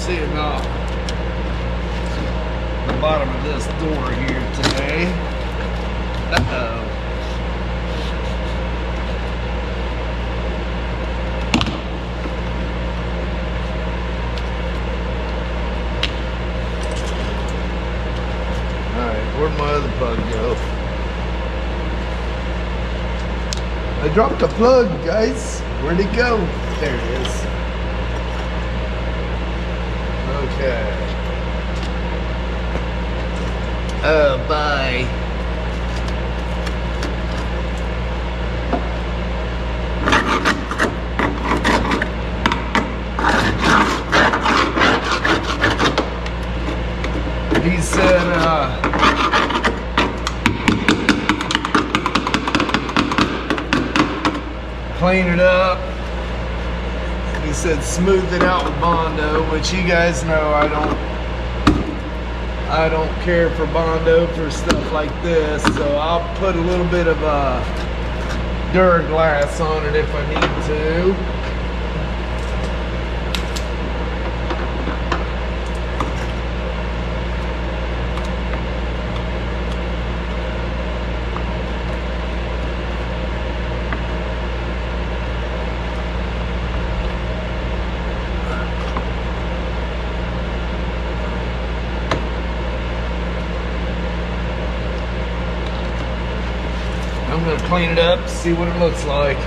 sitting off the bottom of this door here today. Uh-oh. Alright, where'd my other plug go? I dropped the plug, guys. Where'd it go? There it is. Okay. Oh, bye. He said, clean it up. He said smooth it out with Bondo, which you guys know I don't care for Bondo for stuff like this, so I'll put a little bit of Duraglass on it if I need to. I'm going to clean it up, see what it looks like.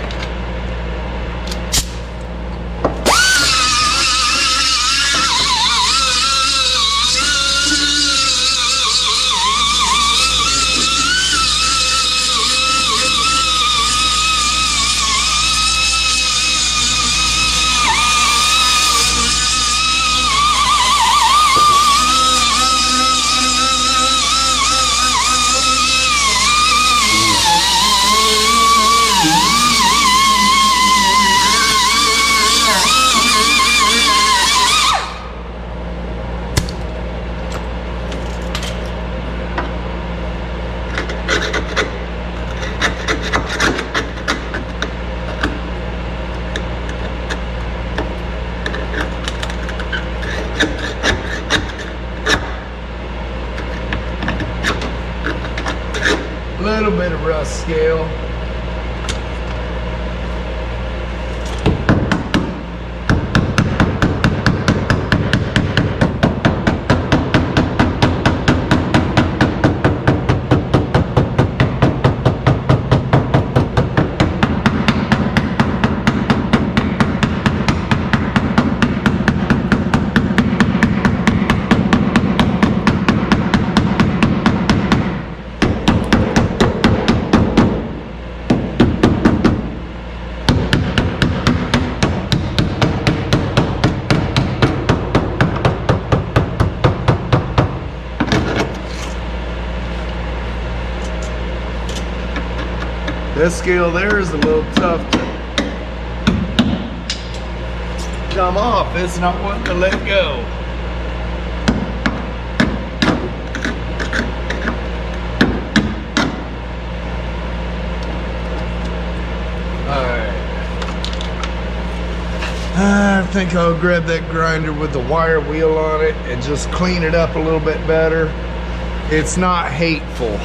Little bit of rust scale. This scale there is a little tough to come off. It's not wanting to let go. Alright. I think I'll grab that grinder with the wire wheel on it and just clean it up a little bit better. It's not hateful.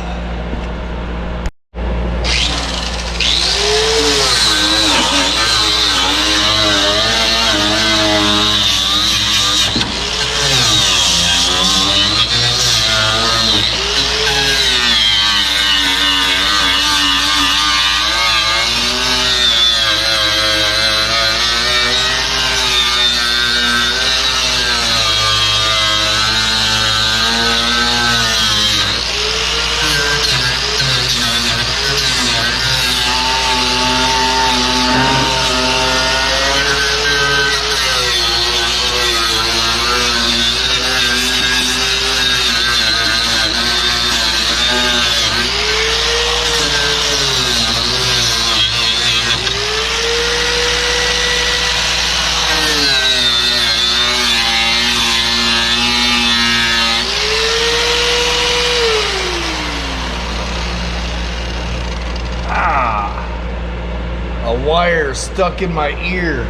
A wire stuck in my ear.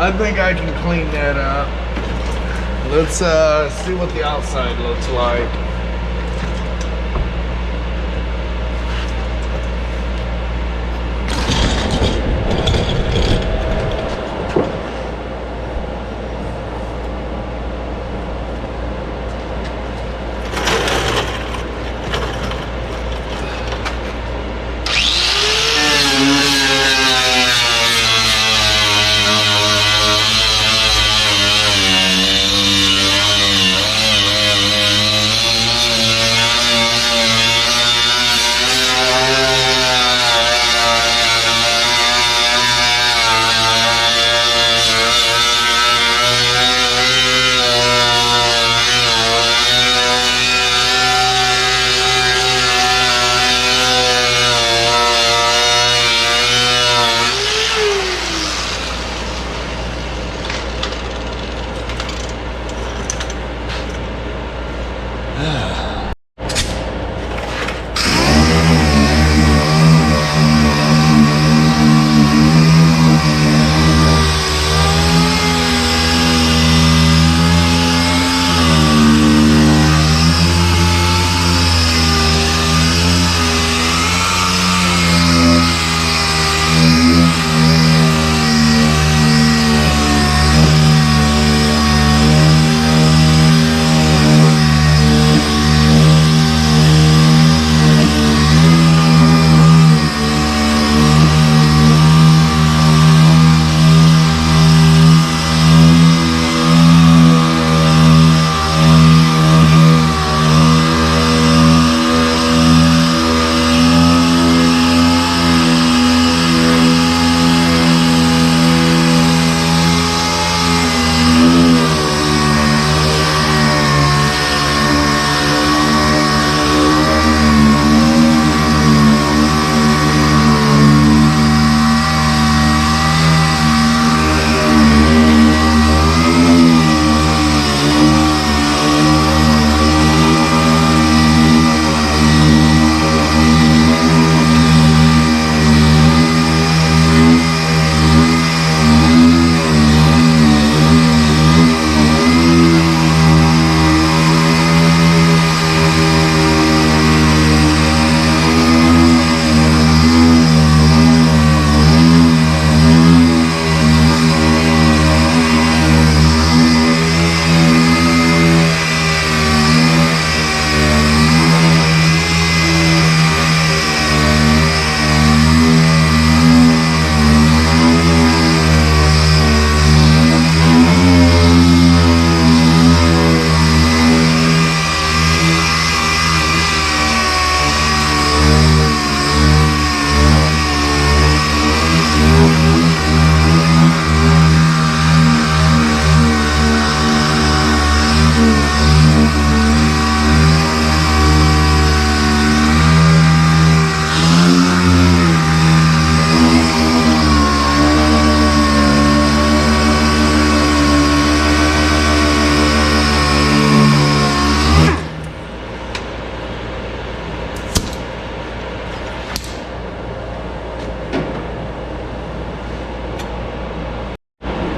I think I can clean that up. Let's see what the outside looks like.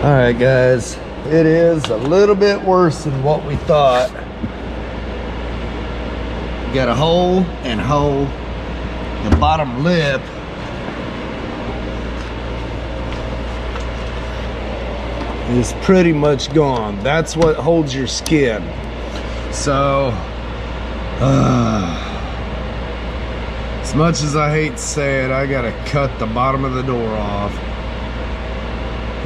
All right, guys, it is a little bit worse than what we thought. Got a hole and hole. The bottom lip is pretty much gone. That's what holds your skin. So, as much as I hate to say it, I gotta cut the bottom of the door off.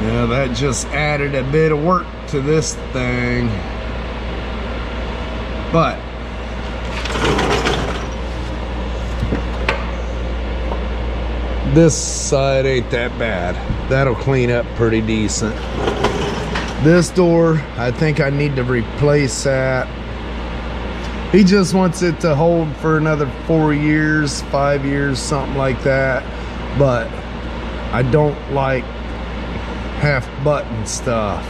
Yeah, that just added a bit of work to this thing. But this side ain't that bad. That'll clean up pretty decent. This door, I think I need to replace that. He just wants it to hold for another 4 years, 5 years, something like that. But I don't like half button stuff.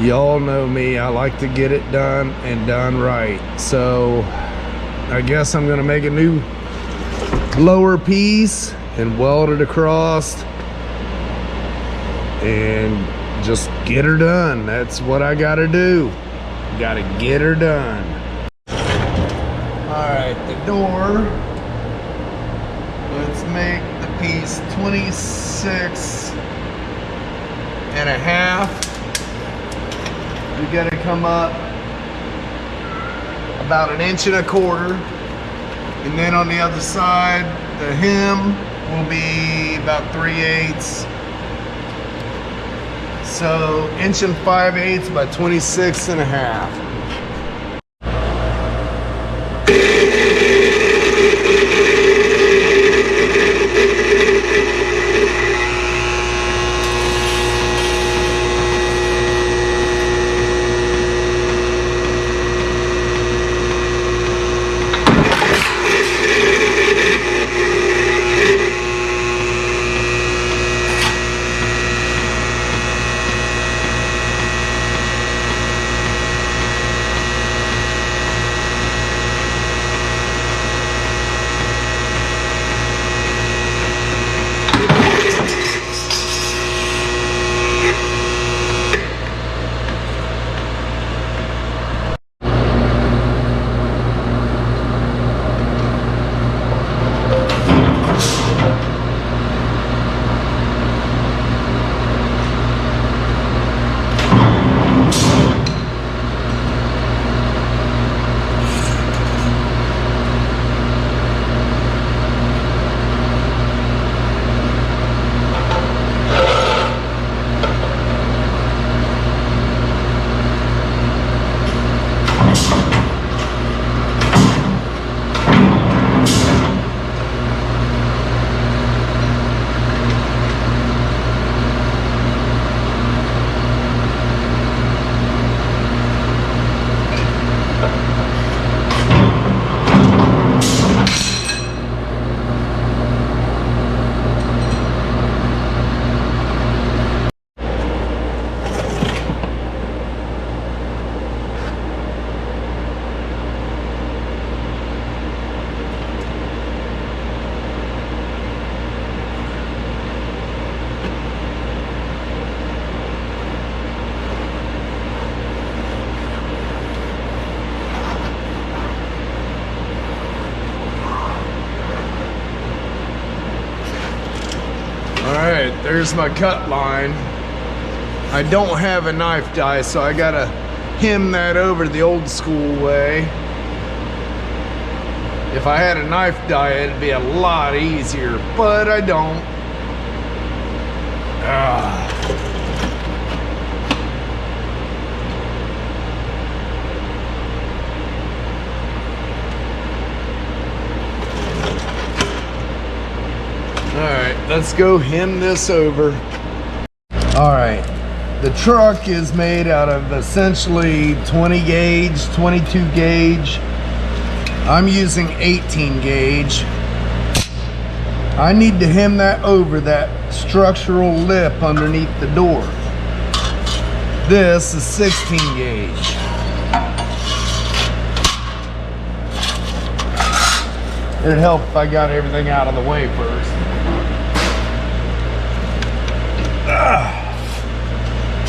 Y'all know me, I like to get it done and done right. So I guess I'm gonna make a new lower piece and weld it across and just get her done. That's what I gotta do. Gotta get her done. All right, the door. Let's make the piece 26.5. You gotta come up about 1.25 inches. And then on the other side, the hem will be about 3/8. So 1 5/8 by 26.5. Alright, there's my cut line. I don't have a knife die, so I gotta hem that over the old school way. If I had a knife die, it'd be a lot easier, but I don't. Alright, let's go hem this over. Alright, the truck is made out of essentially 20 gauge, 22 gauge. I'm using 18 gauge. I need to hem that over that structural lip underneath the door. This is 16 gauge. It'd help if I got everything out of the way first.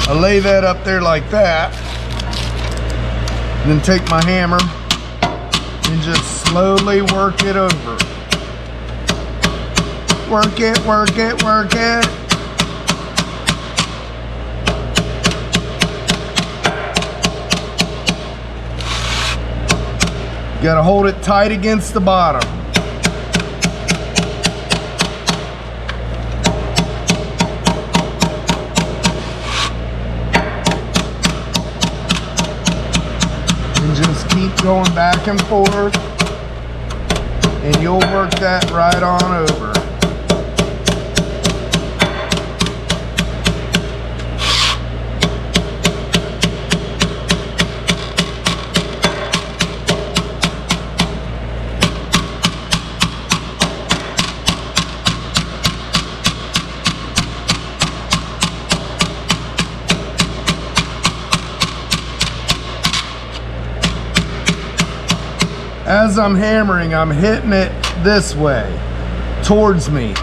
I lay that up there like that, and then take my hammer and just slowly work it over. Work it, work it, work it. You gotta hold it tight against the bottom. Just keep going back and forth, and you'll work that right on over. As I'm hammering, I'm hitting it this way, towards me.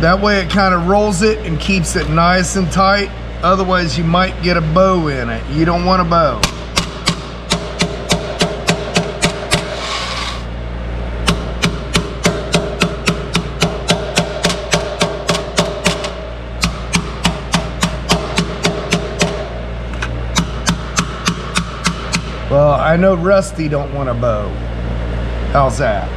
That way it kind of rolls it and keeps it nice and tight. Otherwise you might get a bow in it. You don't want a bow. Well, I know Rusty don't want a bow. How's that?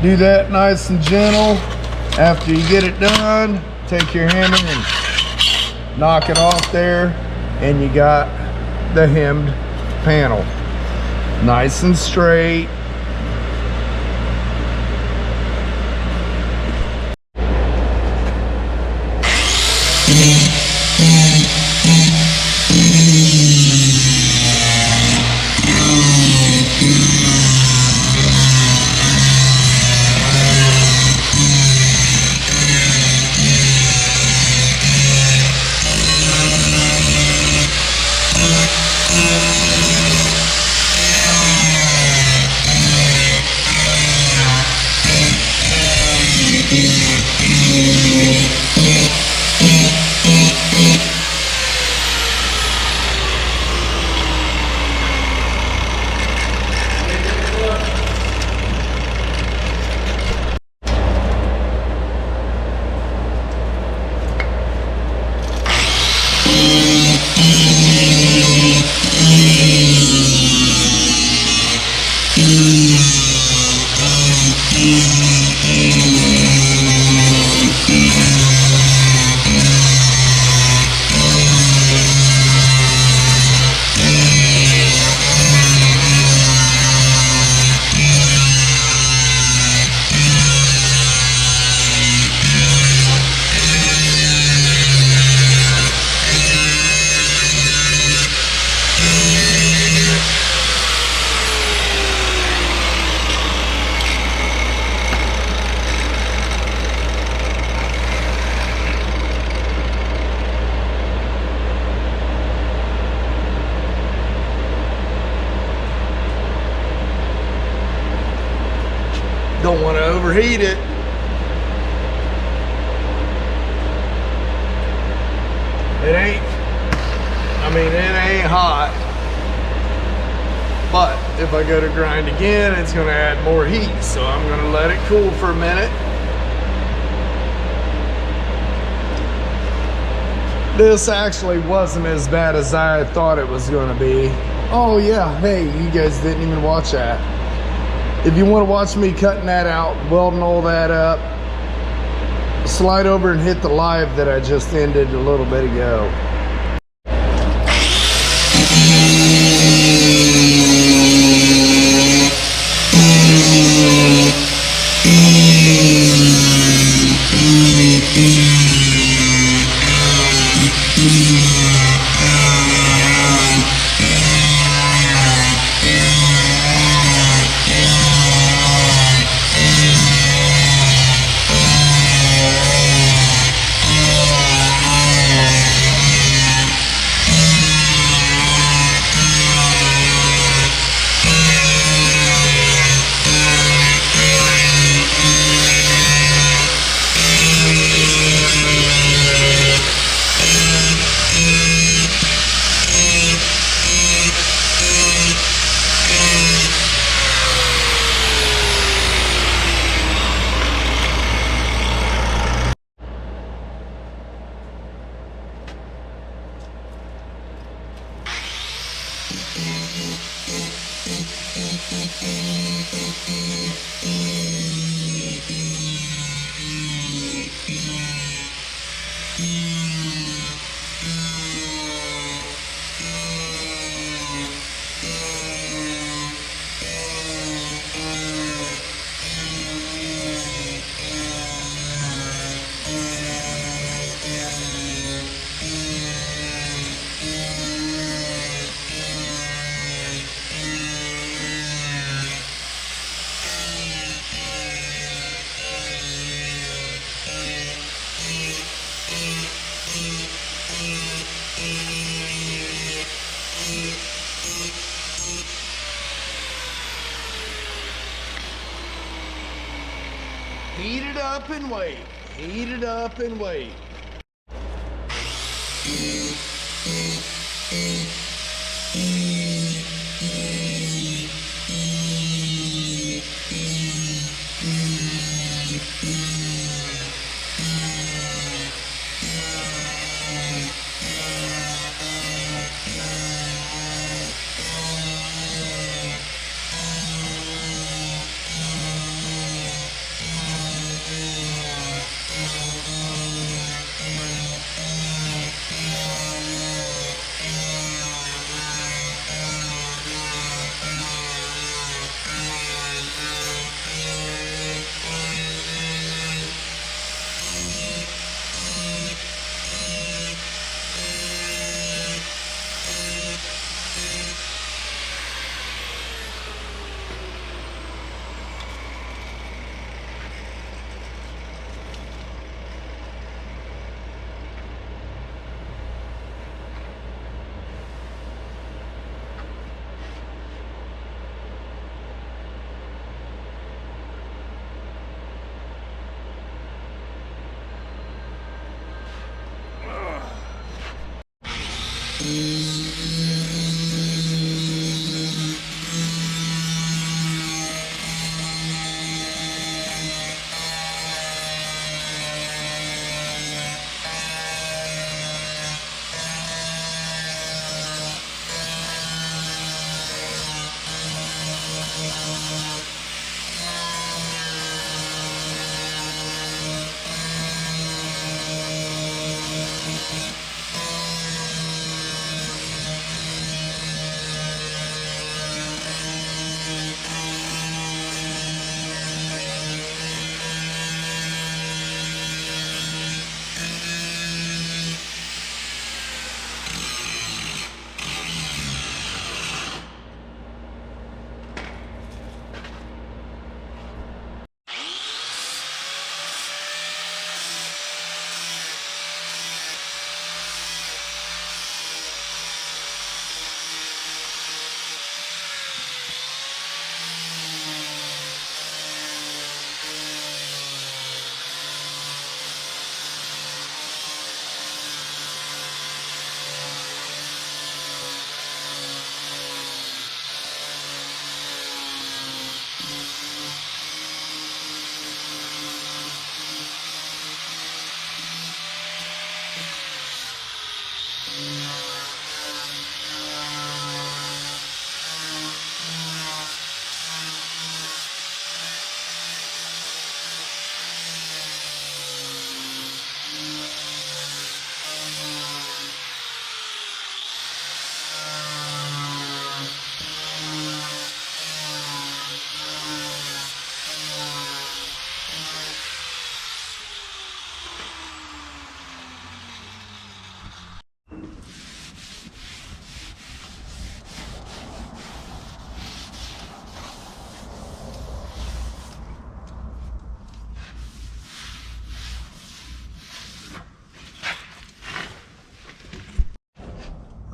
Do that nice and gentle. After you get it done, take your hammer and knock it off there, and you got the hemmed panel. Nice and straight. Don't want to overheat it. It ain't hot. But if I go to grind again, it's going to add more heat. So I'm going to let it cool for a minute. This actually wasn't as bad as I thought it was going to be. Oh yeah, hey, you guys didn't even watch that. If you want to watch me cutting that out, welding all that up, slide over and hit the live that I just ended a little bit ago. up and wait. Heat it up and wait.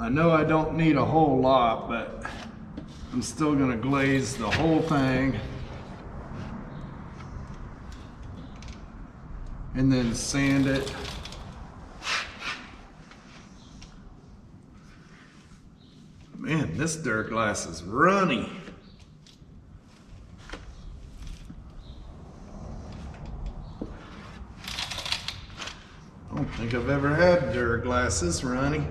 I know I don't need a whole lot, but I'm still gonna glaze the whole thing and then sand it. Man, this Duraglass is runny. I don't think I've ever had Duraglass this runny.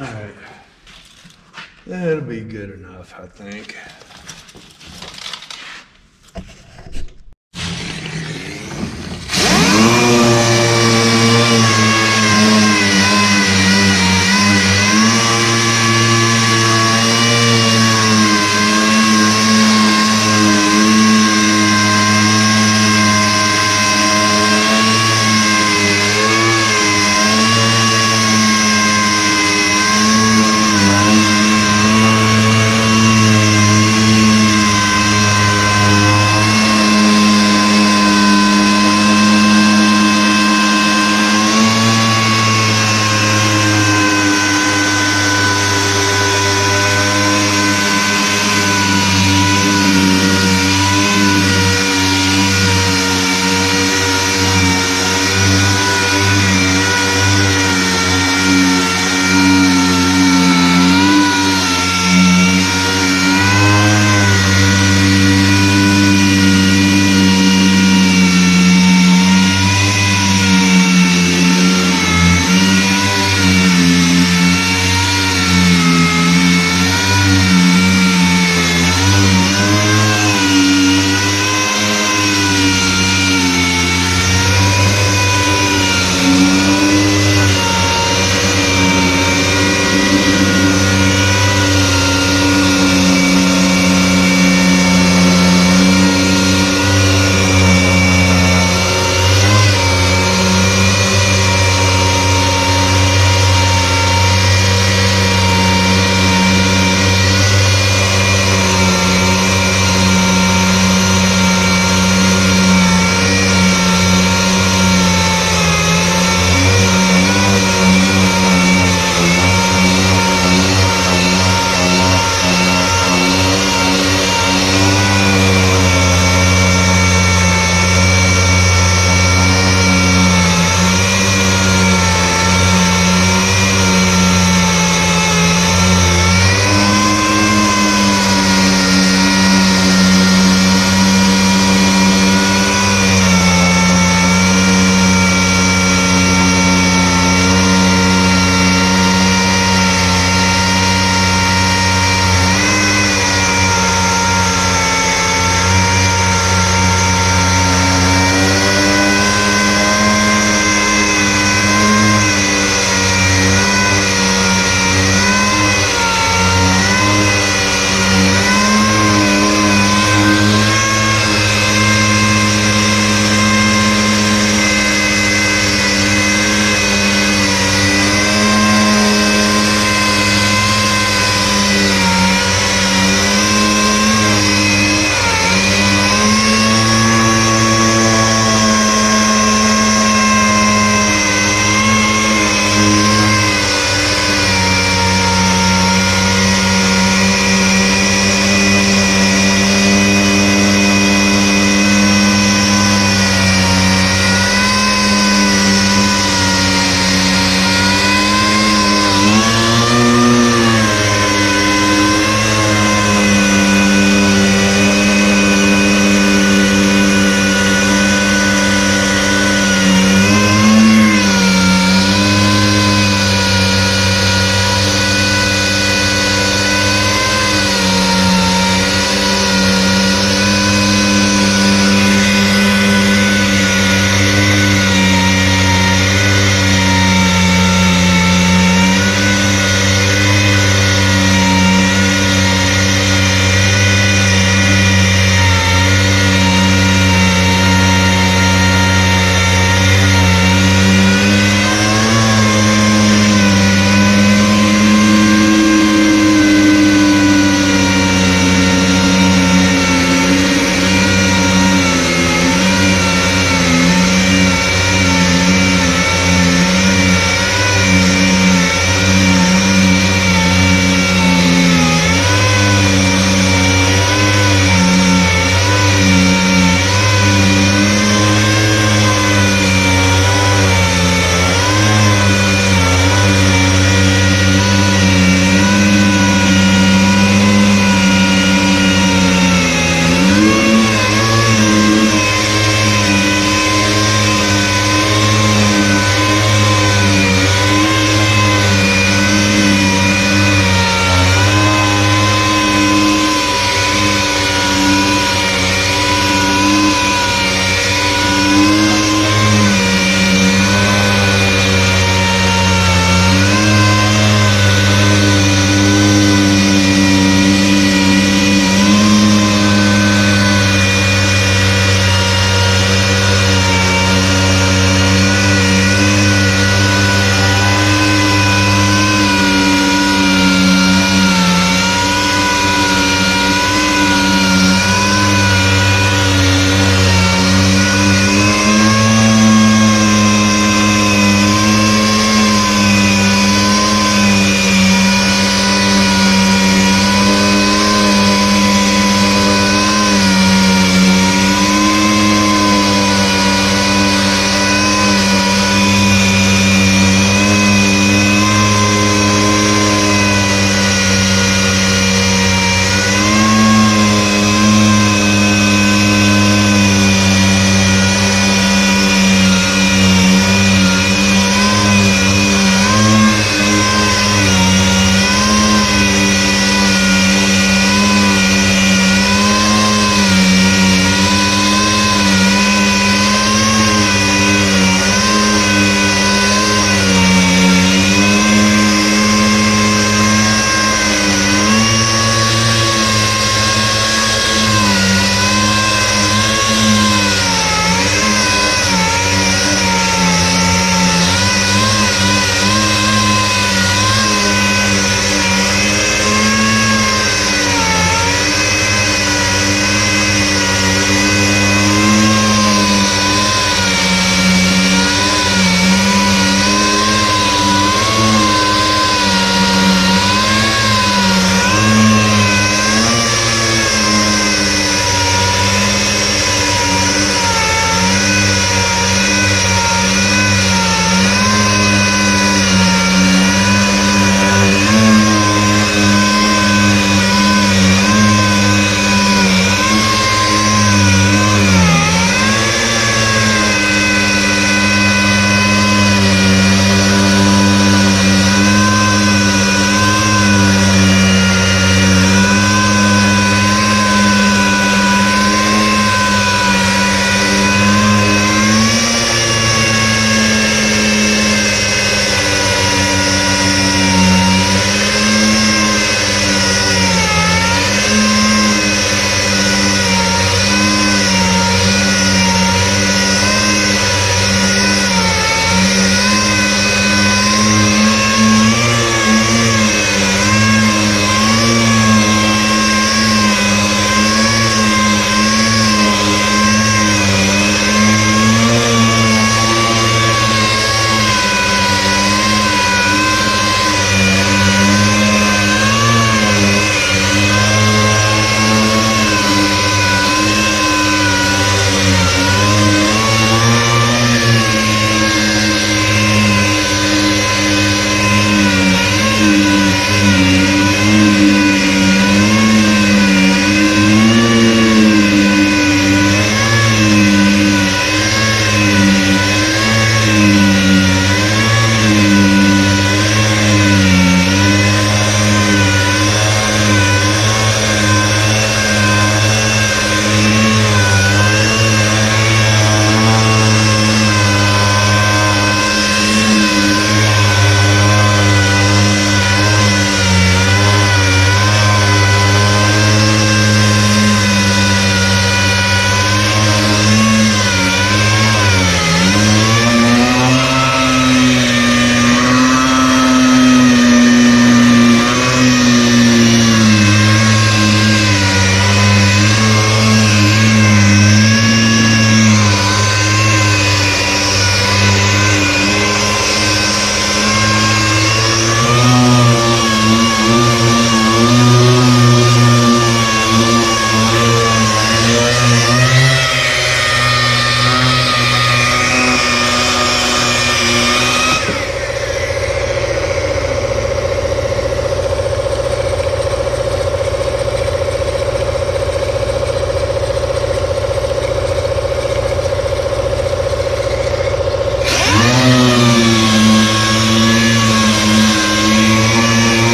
All right, that'll be good enough, I think.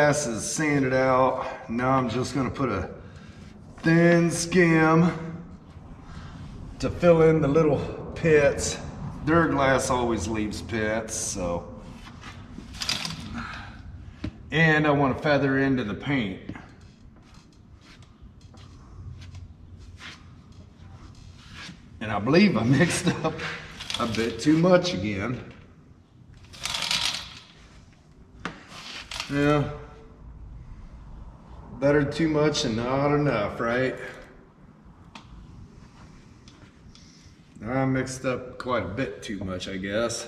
glass is sanded out. Now I'm just gonna put a thin skim to fill in the little pits. Duraglass always leaves pits, so. And I want to feather into the paint. And I believe I mixed up a bit too much again. Yeah. Better too much and not enough, right? I mixed up quite a bit too much, I guess.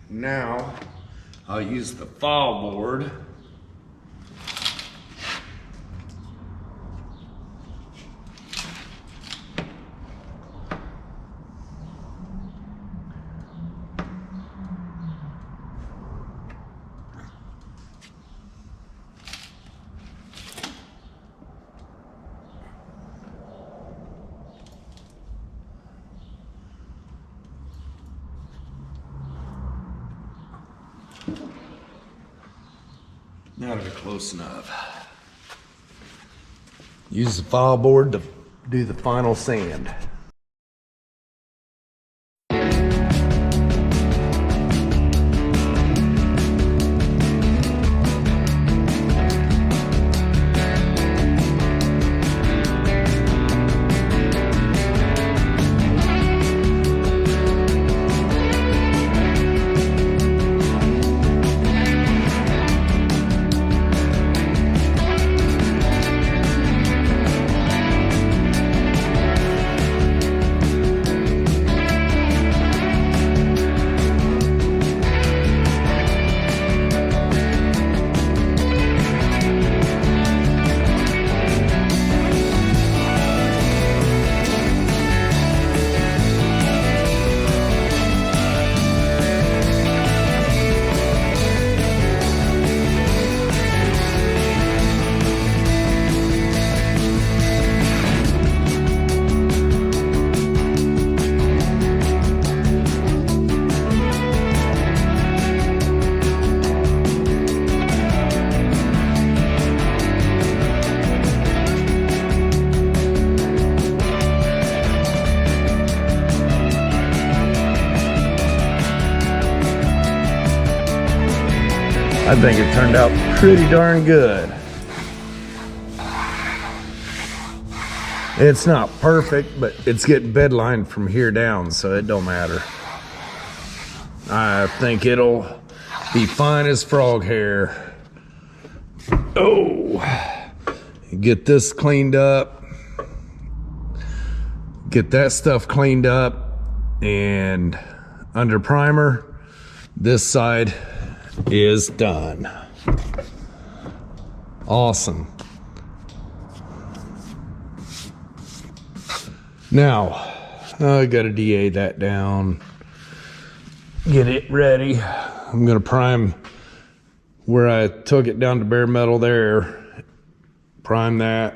Now, I'll use the file board. Now to be close enough. Use the file board to do the final sand. I think it turned out pretty darn good. It's not perfect, but it's getting bed lined from here down, so it don't matter. I think it'll be fine as frog hair. Oh, get this cleaned up. Get that stuff cleaned up, and under primer, this side is done. Awesome. Now, I gotta DA that down, get it ready. I'm gonna prime where I took it down to bare metal there. Prime that,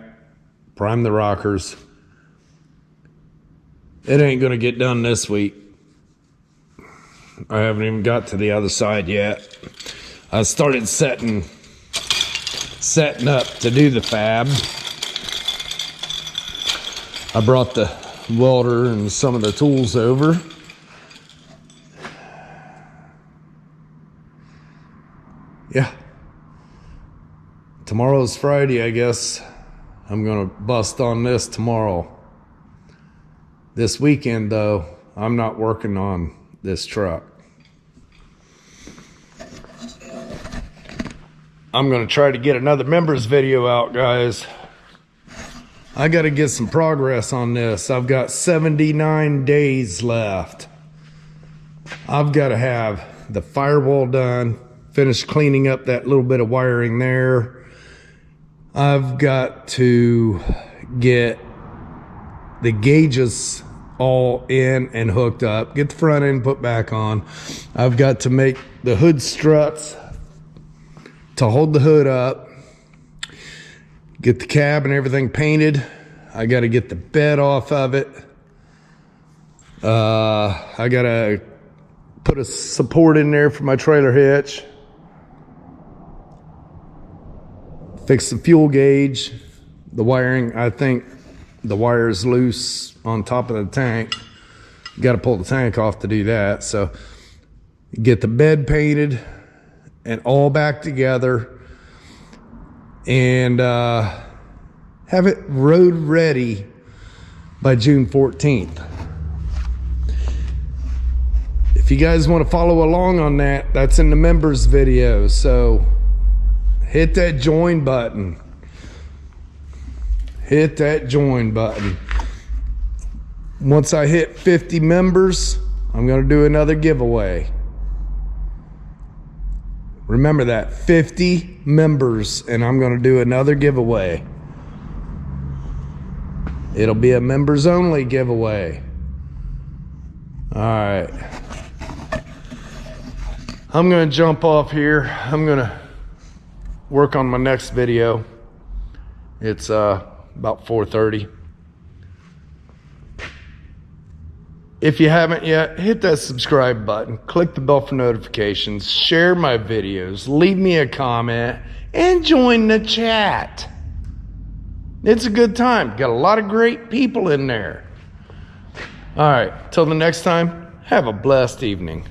prime the rockers. It ain't gonna get done this week. I haven't even got to the other side yet. I started setting up to do the fab. I brought the welder and some of the tools over. Yeah. Tomorrow's Friday, I guess. I'm gonna bust on this tomorrow. This weekend, though, I'm not working on this truck. I'm gonna try to get another members video out, guys. I gotta get some progress on this. I've got 79 days left. I've gotta have the firewall done, finish cleaning up that little bit of wiring there. I've got to get the gauges all in and hooked up, get the front end put back on. I've got to make the hood struts to hold the hood up, get the cab and everything painted. I got to get the bed off of it. I gotta put a support in there for my trailer hitch. Fix the fuel gauge. The wiring, I think the wire is loose on top of the tank. You got to pull the tank off to do that. So get the bed painted and all back together, and have it road ready by June 14th. If you guys want to follow along on that, that's in the members video. So hit that join button. Hit that join button. Once I hit 50 members, I'm going to do another giveaway. Remember that, 50 members, and I'm going to do another giveaway. It'll be a members only giveaway. All right. I'm going to jump off here. I'm going to work on my next video. It's about 4:30. If you haven't yet, hit that subscribe button, click the bell for notifications, share my videos, leave me a comment, and join the chat. It's a good time. Got a lot of great people in there. All right, till the next time, have a blessed evening.